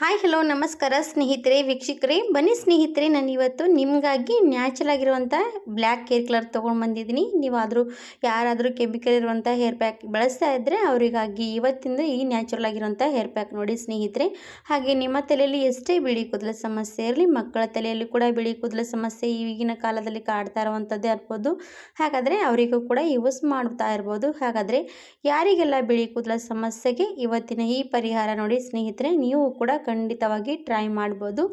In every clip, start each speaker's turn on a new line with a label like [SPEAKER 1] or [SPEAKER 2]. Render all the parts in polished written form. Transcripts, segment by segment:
[SPEAKER 1] Hi hello ನಮಸ್ಕಾರ ಸ್ನೇಹಿತರೆ ವೀಕ್ಷಕರೇ ಬನ್ನಿ ಸ್ನೇಹಿತರೆ ನಾನು ಇವತ್ತು ನಿಮಗಾಗಿ ನ್ಯಾಚುರಲ್ ಆಗಿರುವಂಥ ಬ್ಲ್ಯಾಕ್ ಹೇರ್ ಕಲರ್ ತೊಗೊಂಡು ಬಂದಿದ್ದೀನಿ. ನೀವಾದರೂ ಯಾರಾದರೂ ಕೆಮಿಕಲ್ ಇರುವಂಥ ಹೇರ್ ಪ್ಯಾಕ್ ಬಳಸ್ತಾ ಇದ್ದರೆ ಅವರಿಗಾಗಿ ಇವತ್ತಿಂದ ಈ ನ್ಯಾಚುರಲ್ ಆಗಿರುವಂಥ ಹೇರ್ ಪ್ಯಾಕ್ ನೋಡಿ ಸ್ನೇಹಿತರೆ. ಹಾಗೆ ನಿಮ್ಮ ತಲೆಯಲ್ಲಿ ಎಷ್ಟೇ ಬಿಳಿ ಕೂದಲ ಸಮಸ್ಯೆ ಇರಲಿ, ಮಕ್ಕಳ ತಲೆಯಲ್ಲಿ ಕೂಡ ಬಿಳಿ ಕೂದಲ ಸಮಸ್ಯೆ ಈಗಿನ ಕಾಲದಲ್ಲಿ ಕಾಡ್ತಾ ಇರುವಂಥದ್ದೇ ಇರ್ಬೋದು. ಹಾಗಾದರೆ ಅವರಿಗೂ ಕೂಡ ಯೂಸ್ ಮಾಡ್ತಾ ಇರ್ಬೋದು. ಹಾಗಾದರೆ ಯಾರಿಗೆಲ್ಲ ಬಿಳಿ ಕೂದಲ ಸಮಸ್ಯೆಗೆ ಇವತ್ತಿನ ಈ ಪರಿಹಾರ ನೋಡಿ ಸ್ನೇಹಿತರೆ, ನೀವು ಕೂಡ ಖಂಡಿತವಾಗಿ ಟ್ರೈ ಮಾಡ್ಬೋದು.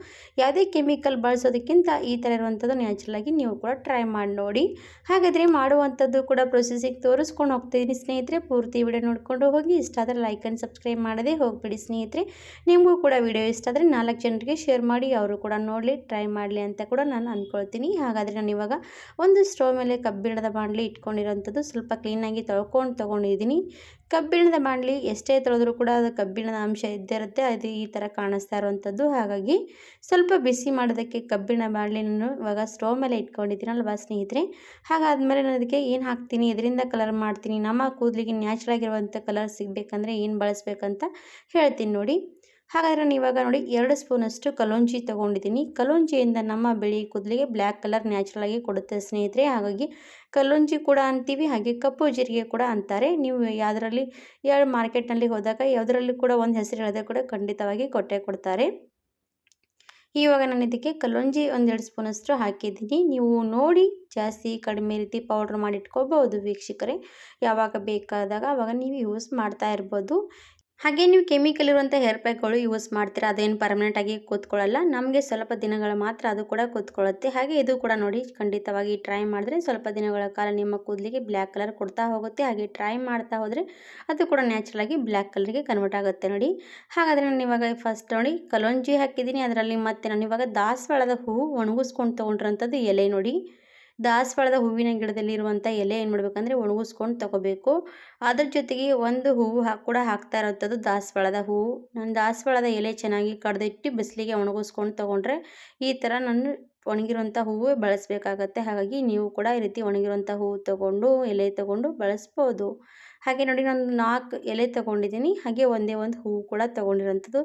[SPEAKER 1] ಯಾವುದೇ ಕೆಮಿಕಲ್ ಬಳಸೋದಕ್ಕಿಂತ ಈ ಥರ ಇರುವಂಥದ್ದು ನ್ಯಾಚುರಲ್ ಆಗಿ ನೀವು ಕೂಡ ಟ್ರೈ ಮಾಡಿ ನೋಡಿ. ಹಾಗಾದರೆ ಮಾಡುವಂಥದ್ದು ಕೂಡ ಪ್ರೊಸೆಸಿಗೆ ತೋರಿಸ್ಕೊಂಡು ಹೋಗ್ತಿದ್ದೀನಿ ಸ್ನೇಹಿತರೆ. ಪೂರ್ತಿ ವಿಡಿಯೋ ನೋಡ್ಕೊಂಡು ಹೋಗಿ. ಇಷ್ಟ ಆದರೆ ಲೈಕ್ ಆ್ಯಂಡ್ ಸಬ್ಸ್ಕ್ರೈಬ್ ಮಾಡದೆ ಹೋಗ್ಬಿಡಿ ಸ್ನೇಹಿತರೆ. ನಿಮಗೂ ಕೂಡ ವಿಡಿಯೋ ಇಷ್ಟ ಆದರೆ 4 ಜನರಿಗೆ ಶೇರ್ ಮಾಡಿ, ಅವರು ಕೂಡ ನೋಡಲಿ, ಟ್ರೈ ಮಾಡಲಿ ಅಂತ ಕೂಡ ನಾನು ಅಂದ್ಕೊಳ್ತೀನಿ. ಹಾಗಾದರೆ ನಾನು ಇವಾಗ ಒಂದು ಸ್ಟವ್ ಮೇಲೆ ಕಬ್ಬಿಣದ ಬಾಣಲಿ ಇಟ್ಕೊಂಡಿರೋಂಥದ್ದು ಸ್ವಲ್ಪ ಕ್ಲೀನಾಗಿ ತೊಗೊಂಡಿದ್ದೀನಿ. ಕಬ್ಬಿಣದ ಬಾಣಲಿ ಎಷ್ಟೇ ತೊಳೆದ್ರೂ ಕೂಡ ಅದು ಕಬ್ಬಿಣದ ಅಂಶ ಇದ್ದೇ ಇರುತ್ತೆ. ಅದು ಈ ಥರ ಕಾಣಿಸ್ತಾ ಇರುವಂಥದ್ದು. ಹಾಗಾಗಿ ಸ್ವಲ್ಪ ಬಿಸಿ ಮಾಡೋದಕ್ಕೆ ಕಬ್ಬಿಣ ಬಾಣಲಿ ನಾನು ಇವಾಗ ಸ್ಟವ್ ಮೇಲೆ ಇಟ್ಕೊಂಡಿದ್ದೀನಲ್ವಾ ಸ್ನೇಹಿತರೆ. ಹಾಗಾದ್ಮೇಲೆ ನಾನು ಅದಕ್ಕೆ ಏನು ಹಾಕ್ತೀನಿ, ಇದರಿಂದ ಕಲರ್ ಮಾಡ್ತೀನಿ, ನಮ್ಮ ಕೂದಲಿಗೆ ನ್ಯಾಚುರಲ್ ಆಗಿರುವಂಥ ಕಲರ್ ಸಿಗಬೇಕಂದ್ರೆ ಏನು ಬಳಸ್ಬೇಕಂತ ಹೇಳ್ತೀನಿ ನೋಡಿ. ಹಾಗಾದರೆ ನಾನು ಇವಾಗ ನೋಡಿ 2 ಸ್ಪೂನಷ್ಟು ಕಲೋಂಜಿ ತೊಗೊಂಡಿದ್ದೀನಿ. ಕಲೋಂಜಿಯಿಂದ ನಮ್ಮ ಬಿಳಿ ಕೂದಲಿಗೆ ಬ್ಲ್ಯಾಕ್ ಕಲರ್ ನ್ಯಾಚುರಲ್ ಆಗಿ ಕೊಡುತ್ತೆ ಸ್ನೇಹಿತರೆ. ಹಾಗಾಗಿ ಕಲೋಂಜಿ ಕೂಡ ಅಂತೀವಿ, ಹಾಗೆ ಕಪ್ಪು ಜೀರಿಗೆ ಕೂಡ ಅಂತಾರೆ. ನೀವು ಯಾವುದರಲ್ಲಿ ಮಾರ್ಕೆಟ್ನಲ್ಲಿ ಹೋದಾಗ ಯಾವುದರಲ್ಲಿ ಕೂಡ ಒಂದು ಹೆಸರು ಹೇಳಿದ್ರೆ ಕೂಡ ಖಂಡಿತವಾಗಿ ಕೊಟ್ಟೇ ಕೊಡ್ತಾರೆ. ಇವಾಗ ನಾನು ಇದಕ್ಕೆ ಕಲೋಂಜಿ 1-2 ಸ್ಪೂನಷ್ಟು ಹಾಕಿದ್ದೀನಿ. ನೀವು ನೋಡಿ ಜಾಸ್ತಿ ಕಡಿಮೆ ರೀತಿ ಪೌಡ್ರ್ ಮಾಡಿ ಇಟ್ಕೋಬಹುದು ವೀಕ್ಷಕರೇ. ಯಾವಾಗ ಬೇಕಾದಾಗ ಆವಾಗ ನೀವು ಯೂಸ್ ಮಾಡ್ತಾ ಇರ್ಬೋದು. ಹಾಗೆ ನೀವು ಕೆಮಿಕಲ್ ಇರುವಂಥ ಹೇರ್ ಪ್ಯಾಕ್ಗಳು ಯೂಸ್ ಮಾಡ್ತೀರಾ, ಅದೇನು ಪರ್ಮನೆಂಟಾಗಿ ಕೂತ್ಕೊಳ್ಳಲ್ಲ. ನಮಗೆ ಸ್ವಲ್ಪ ದಿನಗಳ ಮಾತ್ರ ಅದು ಕೂಡ ಕೂತ್ಕೊಳ್ಳುತ್ತೆ. ಹಾಗೆ ಇದು ಕೂಡ ನೋಡಿ ಖಂಡಿತವಾಗಿ ಟ್ರೈ ಮಾಡಿದ್ರೆ ಸ್ವಲ್ಪ ದಿನಗಳ ಕಾಲ ನಿಮ್ಮ ಕೂದಲಿಗೆ ಬ್ಲ್ಯಾಕ್ ಕಲರ್ ಕೊಡ್ತಾ ಹೋಗುತ್ತೆ. ಹಾಗೆ ಟ್ರೈ ಮಾಡ್ತಾ ಹೋದರೆ ಅದು ಕೂಡ ನ್ಯಾಚುರಲ್ ಆಗಿ ಬ್ಲ್ಯಾಕ್ ಕಲರ್ಗೆ ಕನ್ವರ್ಟ್ ಆಗುತ್ತೆ ನೋಡಿ. ಹಾಗಾದರೆ ನಾನು ಇವಾಗ ಫಸ್ಟ್ ನೋಡಿ ಕಲೋಂಜಿ ಹಾಕಿದ್ದೀನಿ. ಅದರಲ್ಲಿ ಮತ್ತೆ ನಾನು ಇವಾಗ ದಾಸವಾಳದ ಹೂವು ಒಣಗಿಸ್ಕೊಂಡು ತೊಗೊಂಡಿರೋಂಥದ್ದು ಎಲೆ ನೋಡಿ. ದಾಸವಾಳದ ಹೂವಿನ ಗಿಡದಲ್ಲಿ ಇರುವಂಥ ಎಲೆ ಏನು ಮಾಡಬೇಕಂದ್ರೆ ಒಣಗಿಸ್ಕೊಂಡು ತೊಗೋಬೇಕು. ಅದ್ರ ಜೊತೆಗೆ ಒಂದು ಹೂವು ಕೂಡ ಹಾಕ್ತಾ ಇರೋಂಥದ್ದು ದಾಸವಾಳದ ಹೂವು. ನಾನು ದಾಸವಾಳದ ಎಲೆ ಚೆನ್ನಾಗಿ ಕಡ್ದಿಟ್ಟು ಬಿಸಿಲಿಗೆ ಒಣಗಿಸ್ಕೊಂಡು ತೊಗೊಂಡ್ರೆ ಈ ಥರ ನಾನು ಒಣಗಿರುವಂಥ ಹೂವು ಬಳಸಬೇಕಾಗತ್ತೆ. ಹಾಗಾಗಿ ನೀವು ಕೂಡ ಈ ರೀತಿ ಒಣಗಿರುವಂಥ ಹೂವು ತೊಗೊಂಡು ಎಲೆ ತೊಗೊಂಡು ಬಳಸ್ಬೋದು. ಹಾಗೆ ನೋಡಿ ನಾನು 4 ಎಲೆ ತೊಗೊಂಡಿದ್ದೀನಿ. ಹಾಗೆ ಒಂದೇ ಒಂದು ಹೂವು ಕೂಡ ತೊಗೊಂಡಿರೋಂಥದ್ದು.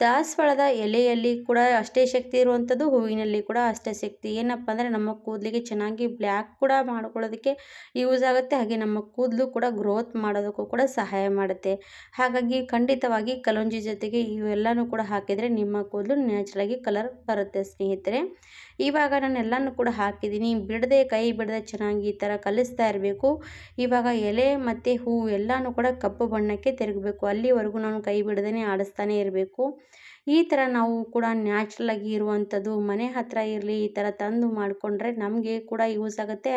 [SPEAKER 1] ದಾಸವಾಳದ ಎಲೆಯಲ್ಲಿ ಕೂಡ ಅಷ್ಟೇ ಶಕ್ತಿ ಇರುವಂಥದ್ದು, ಹೂವಿನಲ್ಲಿ ಕೂಡ ಅಷ್ಟೇ ಶಕ್ತಿ. ಏನಪ್ಪ ಅಂದರೆ ನಮ್ಮ ಕೂದಲಿಗೆ ಚೆನ್ನಾಗಿ ಬ್ಲ್ಯಾಕ್ ಕೂಡ ಮಾಡ್ಕೊಳ್ಳೋದಕ್ಕೆ ಯೂಸ್ ಆಗುತ್ತೆ. ಹಾಗೆ ನಮ್ಮ ಕೂದಲು ಕೂಡ ಗ್ರೋತ್ ಮಾಡೋದಕ್ಕೂ ಕೂಡ ಸಹಾಯ ಮಾಡುತ್ತೆ. ಹಾಗಾಗಿ ಖಂಡಿತವಾಗಿ ಕಲೋಂಜಿ ಜೊತೆಗೆ ಇವೆಲ್ಲನೂ ಕೂಡ ಹಾಕಿದರೆ ನಿಮ್ಮ ಕೂದಲು ನ್ಯಾಚುರಲಾಗಿ ಕಲರ್ ಬರುತ್ತೆ ಸ್ನೇಹಿತರೆ. ಇವಾಗ ನಾನು ಎಲ್ಲನೂ ಕೂಡ ಹಾಕಿದ್ದೀನಿ. ಕೈ ಬಿಡದೆ ಚೆನ್ನಾಗಿ ಈ ಥರ ಕಲಿಸ್ತಾ ಇರಬೇಕು. ಇವಾಗ ಎಲೆ ಮತ್ತು ಹೂವು ಎಲ್ಲನೂ ಕೂಡ ಕಪ್ಪು ಬಣ್ಣಕ್ಕೆ ತಿರುಗಬೇಕು. ಅಲ್ಲಿವರೆಗೂ ನಾನು ಕೈ ಬಿಡದೇ ಆಡಿಸ್ತಾನೆ ಇರಬೇಕು. ಈ ಥರ ನಾವು ಕೂಡ ನ್ಯಾಚುರಲ್ ಆಗಿ ಇರುವಂಥದ್ದು ಮನೆ ಹತ್ತಿರ ಇರಲಿ, ಈ ಥರ ತಂದು ಮಾಡಿಕೊಂಡ್ರೆ ನಮಗೆ ಕೂಡ ಯೂಸ್ ಆಗುತ್ತೆ.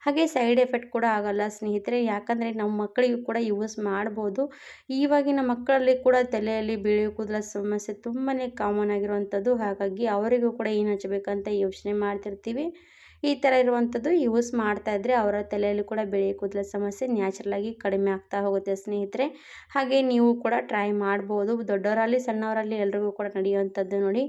[SPEAKER 1] ಹಾಗೆ ಸೈಡ್ ಎಫೆಕ್ಟ್ ಕೂಡ ಆಗೋಲ್ಲ ಸ್ನೇಹಿತರೆ. ಯಾಕಂದರೆ ನಮ್ಮ ಮಕ್ಕಳಿಗೂ ಕೂಡ ಯೂಸ್ ಮಾಡ್ಬೋದು. ಇವಾಗಿನ ಮಕ್ಕಳಲ್ಲಿ ಕೂಡ ತಲೆಯಲ್ಲಿ ಬಿಳಿ ಕೂದಲ ಸಮಸ್ಯೆ ತುಂಬಾ ಕಾಮನ್ ಆಗಿರುವಂಥದ್ದು. ಹಾಗಾಗಿ ಅವರಿಗೂ ಕೂಡ ಏನು ಹಚ್ಚಬೇಕಂತ ಯೋಚನೆ ಮಾಡ್ತಿರ್ತೀವಿ. ಈ ಥರ ಇರುವಂಥದ್ದು ಯೂಸ್ ಮಾಡ್ತಾ ಇದ್ದರೆ ಅವರ ತಲೆಯಲ್ಲಿ ಕೂಡ ಬಿಳಿ ಕೂದಲ ಸಮಸ್ಯೆ ನ್ಯಾಚುರಲ್ ಆಗಿ ಕಡಿಮೆ ಆಗ್ತಾ ಹೋಗುತ್ತೆ ಸ್ನೇಹಿತರೆ. ಹಾಗೆ ನೀವು ಕೂಡ ಟ್ರೈ ಮಾಡ್ಬೋದು. ದೊಡ್ಡವರಲ್ಲಿ ಸಣ್ಣವರಲ್ಲಿ ಎಲ್ರಿಗೂ ಕೂಡ ನಡೆಯುವಂಥದ್ದು ನೋಡಿ.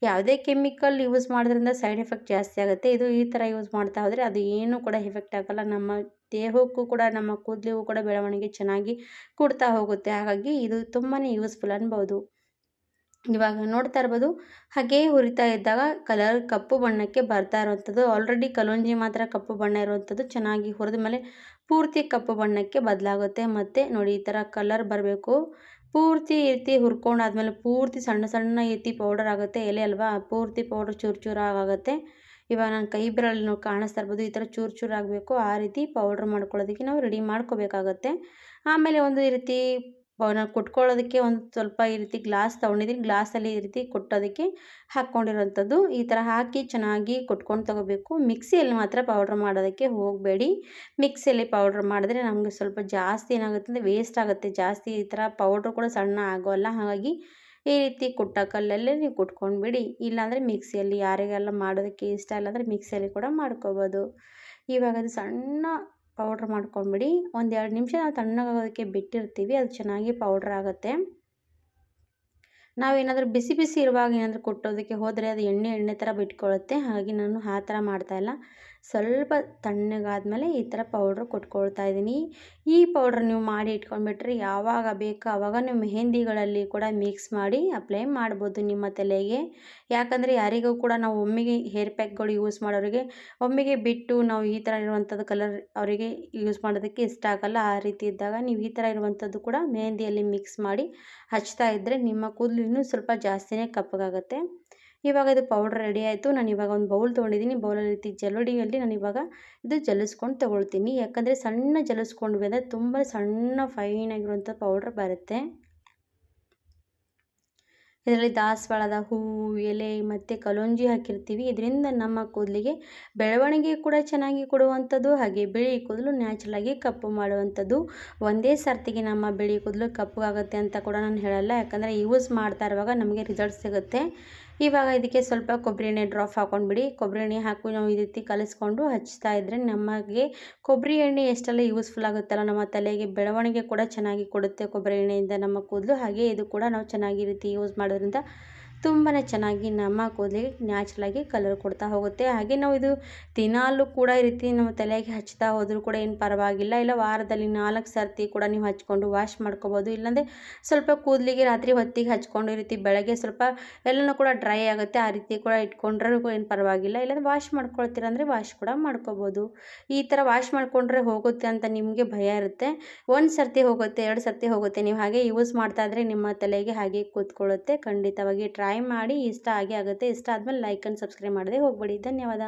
[SPEAKER 1] ಯಾವುದೇ ಕೆಮಿಕಲ್ ಯೂಸ್ ಮಾಡೋದ್ರಿಂದ ಸೈಡ್ ಎಫೆಕ್ಟ್ ಜಾಸ್ತಿ ಆಗುತ್ತೆ. ಇದು ಈ ಥರ ಯೂಸ್ ಮಾಡ್ತಾ ಹೋದರೆ ಅದು ಏನೂ ಕೂಡ ಎಫೆಕ್ಟ್ ಆಗಲ್ಲ. ನಮ್ಮ ದೇಹಕ್ಕೂ ಕೂಡ ನಮ್ಮ ಕೂದಲಿಗೂ ಕೂಡ ಬೆಳವಣಿಗೆ ಚೆನ್ನಾಗಿ ಕೊಡ್ತಾ ಹೋಗುತ್ತೆ. ಹಾಗಾಗಿ ಇದು ತುಂಬಾ ಯೂಸ್ಫುಲ್ ಅನ್ಬೋದು. ಇವಾಗ ನೋಡ್ತಾ ಇರ್ಬೋದು ಹಾಗೆ ಹುರಿತಾ ಇದ್ದಾಗ ಕಲರ್ ಕಪ್ಪು ಬಣ್ಣಕ್ಕೆ ಬರ್ತಾ ಇರುವಂಥದ್ದು. ಆಲ್ರೆಡಿ ಕಲೋಂಜಿ ಮಾತ್ರ ಕಪ್ಪು ಬಣ್ಣ ಇರುವಂಥದ್ದು. ಚೆನ್ನಾಗಿ ಹುರಿದ ಮೇಲೆ ಪೂರ್ತಿ ಕಪ್ಪು ಬಣ್ಣಕ್ಕೆ ಬದಲಾಗುತ್ತೆ. ಮತ್ತು ನೋಡಿ ಈ ಥರ ಕಲರ್ ಬರಬೇಕು. ಪೂರ್ತಿ ಈ ರೀತಿ ಹುರ್ಕೊಂಡಾದ್ಮೇಲೆ ಪೂರ್ತಿ ಸಣ್ಣ ಸಣ್ಣ ಈ ರೀತಿ ಪೌಡರ್ ಆಗುತ್ತೆ. ಎಲೆ ಅಲ್ವಾ, ಪೂರ್ತಿ ಪೌಡರ್ ಚೂರು ಚೂರು ಆಗುತ್ತೆ. ಇವಾಗ ನಾನು ಕೈ ಬೆರಳಲ್ಲಿ ನಾವು ಕಾಣಿಸ್ತಾ ಇರ್ಬೋದು. ಈ ಥರ ಚೂರು ಚೂರು ಆಗಬೇಕು. ಆ ರೀತಿ ಪೌಡ್ರ್ ಮಾಡ್ಕೊಳ್ಳೋದಕ್ಕೆ ನಾವು ರೆಡಿ ಮಾಡ್ಕೋಬೇಕಾಗತ್ತೆ. ಆಮೇಲೆ ಒಂದು ಈ ರೀತಿ ನಾವು ಕುಟ್ಕೊಳ್ಳೋದಕ್ಕೆ ಒಂದು ಸ್ವಲ್ಪ ಈ ರೀತಿ ಗ್ಲಾಸ್ ತೊಗೊಂಡಿದ್ದೀನಿ. ಗ್ಲಾಸಲ್ಲಿ ಈ ರೀತಿ ಕುಟ್ಟೋದಕ್ಕೆ ಹಾಕ್ಕೊಂಡಿರೋಂಥದ್ದು. ಈ ಥರ ಹಾಕಿ ಚೆನ್ನಾಗಿ ಕುಟ್ಕೊಂಡು ತೊಗೋಬೇಕು. ಮಿಕ್ಸಿಯಲ್ಲಿ ಮಾತ್ರ ಪೌಡ್ರ್ ಮಾಡೋದಕ್ಕೆ ಹೋಗಬೇಡಿ. ಮಿಕ್ಸಿಯಲ್ಲಿ ಪೌಡ್ರ್ ಮಾಡಿದ್ರೆ ನಮಗೆ ಸ್ವಲ್ಪ ಜಾಸ್ತಿ ಏನಾಗುತ್ತೆ ಅಂದರೆ ವೇಸ್ಟ್ ಆಗುತ್ತೆ ಜಾಸ್ತಿ. ಈ ಥರ ಪೌಡ್ರ್ ಕೂಡ ಸಣ್ಣ ಆಗೋಲ್ಲ. ಹಾಗಾಗಿ ಈ ರೀತಿ ಕುಟ್ಟ ಕಲ್ಲಲ್ಲೇ ನೀವು ಕುಟ್ಕೊಂಡ್ಬಿಡಿ. ಇಲ್ಲಾಂದರೆ ಮಿಕ್ಸಿಯಲ್ಲಿ ಯಾರಿಗೆಲ್ಲ ಮಾಡೋದಕ್ಕೆ ಇಷ್ಟ ಇಲ್ಲ ಅಂದರೆ ಮಿಕ್ಸಿಯಲ್ಲಿ ಕೂಡ ಮಾಡ್ಕೋಬೋದು. ಇವಾಗ ಅದು ಸಣ್ಣ ಪೌಡ್ರ್ ಮಾಡ್ಕೊಂಡ್ಬಿಡಿ. 1-2 ನಿಮಿಷ ನಾವು ತಣ್ಣಗಾಗೋದಕ್ಕೆ ಬಿಟ್ಟಿರ್ತೀವಿ. ಅದು ಚೆನ್ನಾಗಿ ಪೌಡ್ರ್ ಆಗುತ್ತೆ. ನಾವೇನಾದರೂ ಬಿಸಿ ಬಿಸಿ ಇರುವಾಗ ಏನಾದರೂ ಕುಟ್ಟೋದಕ್ಕೆ ಹೋದರೆ ಅದು ಎಣ್ಣೆ ಥರ ಬಿಟ್ಕೊಳ್ಳುತ್ತೆ. ಹಾಗಾಗಿ ನಾನು ಆ ಥರ ಮಾಡ್ತಾಯಿಲ್ಲ. ಸ್ವಲ್ಪ ತಣ್ಣಗಾದ್ಮೇಲೆ ಈ ಥರ ಪೌಡ್ರ್ ಕೊಟ್ಕೊಳ್ತಾ ಇದ್ದೀನಿ. ಈ ಪೌಡ್ರ್ ನೀವು ಮಾಡಿ ಇಟ್ಕೊಂಡ್ಬಿಟ್ರೆ ಯಾವಾಗ ಬೇಕೋ ಆವಾಗ ನೀವು ಮೆಹಂದಿಗಳಲ್ಲಿ ಕೂಡ ಮಿಕ್ಸ್ ಮಾಡಿ ಅಪ್ಲೈ ಮಾಡ್ಬೋದು ನಿಮ್ಮ ತಲೆಗೆ. ಯಾಕಂದರೆ ಯಾರಿಗೂ ಕೂಡ ನಾವು ಒಮ್ಮೆಗೆ ಹೇರ್ ಪ್ಯಾಕ್ಗಳು ಯೂಸ್ ಮಾಡೋರಿಗೆ ಒಮ್ಮೆಗೆ ಬಿಟ್ಟು ನಾವು ಈ ಥರ ಇರುವಂಥದ್ದು ಕಲರ್ ಅವರಿಗೆ ಯೂಸ್ ಮಾಡೋದಕ್ಕೆ ಇಷ್ಟ ಆಗಲ್ಲ. ಆ ರೀತಿ ಇದ್ದಾಗ ನೀವು ಈ ಥರ ಇರುವಂಥದ್ದು ಕೂಡ ಮೆಹಂದಿಯಲ್ಲಿ ಮಿಕ್ಸ್ ಮಾಡಿ ಹಚ್ತಾ ಇದ್ದರೆ ನಿಮ್ಮ ಕೂದಲು ಇನ್ನೂ ಸ್ವಲ್ಪ ಜಾಸ್ತಿನೇ ಕಪ್ಪಗಾಗುತ್ತೆ. ಇವಾಗ ಇದು ಪೌಡ್ರ್ ರೆಡಿ ಆಯಿತು. ನಾನು ಇವಾಗ ಒಂದು ಬೌಲ್ ತೊಗೊಂಡಿದ್ದೀನಿ. ಬೌಲಲ್ಲಿ ರೀತಿ ಜಲ್ಲಡಿಯಲ್ಲಿ ನಾನು ಇವಾಗ ಇದು ಜಲಿಸ್ಕೊಂಡು ತೊಗೊಳ್ತೀನಿ. ಯಾಕಂದರೆ ಸಣ್ಣ ಜಲಿಸ್ಕೊಂಡ್ವಿ ಅಂದರೆ ತುಂಬ ಸಣ್ಣ ಫೈನಾಗಿರುವಂಥ ಪೌಡ್ರ್ ಬರುತ್ತೆ. ಇದರಲ್ಲಿ ದಾಸವಾಳದ ಹೂವು, ಎಲೆ ಮತ್ತು ಕಲೋಂಜಿ ಹಾಕಿರ್ತೀವಿ. ಇದರಿಂದ ನಮ್ಮ ಕೂದಲಿಗೆ ಬೆಳವಣಿಗೆ ಕೂಡ ಚೆನ್ನಾಗಿ ಕೊಡುವಂಥದ್ದು, ಹಾಗೆ ಬಿಳಿ ಕೂದಲು ನ್ಯಾಚುರಲಾಗಿ ಕಪ್ಪು ಮಾಡುವಂಥದ್ದು. ಒಂದೇ ಸರ್ತಿಗೆ ನಮ್ಮ ಬಿಳಿ ಕೂದಲು ಕಪ್ಪಗಾಗುತ್ತೆ ಅಂತ ಕೂಡ ನಾನು ಹೇಳಲ್ಲ. ಯಾಕಂದರೆ ಯೂಸ್ ಮಾಡ್ತಾ ಇರುವಾಗ ನಮಗೆ ರಿಸಲ್ಟ್ ಸಿಗುತ್ತೆ. ಇವಾಗ ಇದಕ್ಕೆ ಸ್ವಲ್ಪ ಕೊಬ್ಬರಿ ಎಣ್ಣೆ ಡ್ರಾಪ್ ಹಾಕ್ಕೊಂಡ್ಬಿಡಿ. ಕೊಬ್ಬರಿ ಎಣ್ಣೆ ಹಾಕಿ ನಾವು ಈ ರೀತಿ ಕಲಿಸ್ಕೊಂಡು ಹಚ್ತಾ ಇದ್ದರೆ ನಮಗೆ ಕೊಬ್ಬರಿ ಎಣ್ಣೆ ಎಷ್ಟೆಲ್ಲ ಯೂಸ್ಫುಲ್ ಆಗುತ್ತಲ್ಲ, ನಮ್ಮ ತಲೆಗೆ ಬೆಳವಣಿಗೆ ಕೂಡ ಚೆನ್ನಾಗಿ ಕೊಡುತ್ತೆ ಕೊಬ್ಬರಿ ಎಣ್ಣೆಯಿಂದ ನಮ್ಮ ಕೂದಲು. ಹಾಗೆ ಇದು ಕೂಡ ನಾವು ಚೆನ್ನಾಗಿ ರೀತಿ ಯೂಸ್ ಮಾಡೋದ್ರಿಂದ ತುಂಬಾ ಚೆನ್ನಾಗಿ ನಮ್ಮ ಕೂದಲಿಗೆ ನ್ಯಾಚುರಲಾಗಿ ಕಲರ್ ಕೊಡ್ತಾ ಹೋಗುತ್ತೆ. ಹಾಗೆ ನಾವು ಇದು ದಿನಾಲೂ ಕೂಡ ಈ ರೀತಿ ನಮ್ಮ ತಲೆಗೆ ಹಚ್ತಾ ಹೋದರೂ ಕೂಡ ಏನು ಪರವಾಗಿಲ್ಲ. ಇಲ್ಲ ವಾರದಲ್ಲಿ 4 ಸರ್ತಿ ಕೂಡ ನೀವು ಹಚ್ಕೊಂಡು ವಾಶ್ ಮಾಡ್ಕೋಬೋದು. ಇಲ್ಲಾಂದರೆ ಸ್ವಲ್ಪ ಕೂದಲಿಗೆ ರಾತ್ರಿ ಹೊತ್ತಿಗೆ ಹಚ್ಕೊಂಡು ಈ ರೀತಿ ಬೆಳಗ್ಗೆ ಸ್ವಲ್ಪ ಎಲ್ಲನೂ ಕೂಡ ಡ್ರೈ ಆಗುತ್ತೆ. ಆ ರೀತಿ ಕೂಡ ಇಟ್ಕೊಂಡ್ರೂ ಏನು ಪರವಾಗಿಲ್ಲ. ಇಲ್ಲಾಂದರೆ ವಾಶ್ ಮಾಡ್ಕೊಳ್ತೀರಂದರೆ ವಾಶ್ ಕೂಡ ಮಾಡ್ಕೋಬೋದು. ಈ ಥರ ವಾಶ್ ಮಾಡಿಕೊಂಡ್ರೆ ಹೋಗುತ್ತೆ ಅಂತ ನಿಮಗೆ ಭಯ ಇರುತ್ತೆ. 1 ಸರ್ತಿ ಹೋಗುತ್ತೆ, 2 ಸರ್ತಿ ಹೋಗುತ್ತೆ. ನೀವು ಹಾಗೆ ಯೂಸ್ ಮಾಡ್ತಾ ಇದ್ದರೆ ನಿಮ್ಮ ತಲೆಗೆ ಹಾಗೆ ಕೂತ್ಕೊಳ್ಳುತ್ತೆ. ಖಂಡಿತವಾಗಿ ಟ್ರೈ ಮಾಡಿ. ಇಷ್ಟ ಆಗೇ ಆಗುತ್ತೆ. ಇಷ್ಟ ಆದಮೇಲೆ ಲೈಕ್ ಆ್ಯಂಡ್ ಸಬ್ಸ್ಕ್ರೈಬ್ ಮಾಡದೆ ಹೋಗಬೇಡಿ. ಧನ್ಯವಾದ.